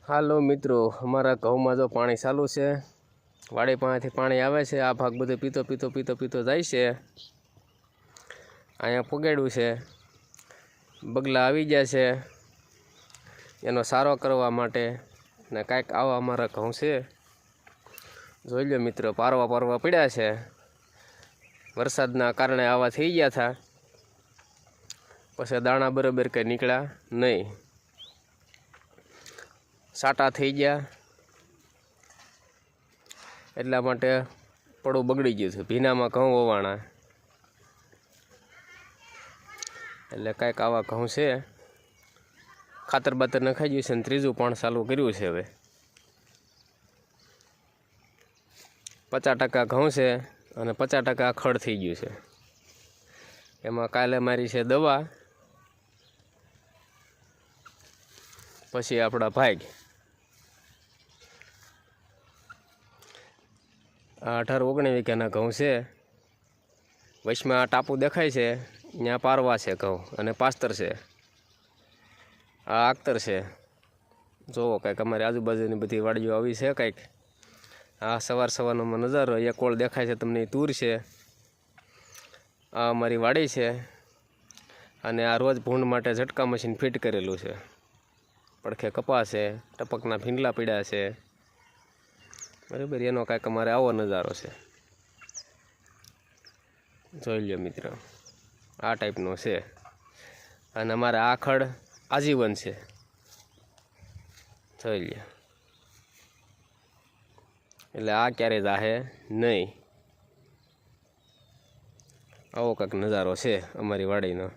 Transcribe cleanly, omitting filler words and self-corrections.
હાલો મિત્રો, અમારા ઘઉંમાં જો પાણી ચાલુ છે। વાડી પાસેથી પાણી આવે છે। આ ભાગ બધો પીતો પીતો પીતો પીતો જાય છે। અહીંયા પુગાડ્યું છે। બગલા આવી ગયા છે એનો સારો કરવા માટે ને કાંઈક આવા અમારા ઘઉં છે। જોઈ લો મિત્રો, પારવા પારવા પડ્યા છે। વરસાદના કારણે આવા થઈ ગયા હતા, પછી દાણા બરાબર કંઈ નીકળ્યા નહીં। સાટા થઈ ગયા એટલા માટે પડું બગડી ગયું છે। ભીનામાં ઘઉં વવાણા એટલે કાંઈક આવા ઘઉં છે। ખાતર બાતર નખાઈ ગયું છે ને ત્રીજું પણ ચાલુ કર્યું છે। હવે 50% ઘઉં છે અને 50% ખડ થઈ ગયું છે। એમાં કાલે મારી છે દવા, પછી આપણા ભાગ। આ 18-19 વીઘાના ઘઉં છે। વચમાં આ ટાપુ દેખાય છે, ત્યાં પારવા છે ઘઉં અને પાસ્તર છે। આ આખતર છે। જોવો કંઈક અમારી આજુબાજુની બધી વાડીઓ આવી છે કંઈક। આ સવારનો નજારો, એક કોળ દેખાય છે તમને, તૂર છે। આ અમારી વાડી છે અને આ રોજ ભૂંડ માટે ઝટકા મશીન ફિટ કરેલું છે। પડખે કપા છે, ટપકના ભીંડલા પીડ્યા છે, બરાબર। એનો કાંઈક અમારે આવો નજારો છે। જોઈ લો મિત્રો, આ ટાઈપનો છે અને અમારે આ ખડ આજીવન છે। જોઈ લો, એટલે આ ક્યારેય જાહે નહીં। આવો કાંઈક નજારો છે અમારી વાડીનો।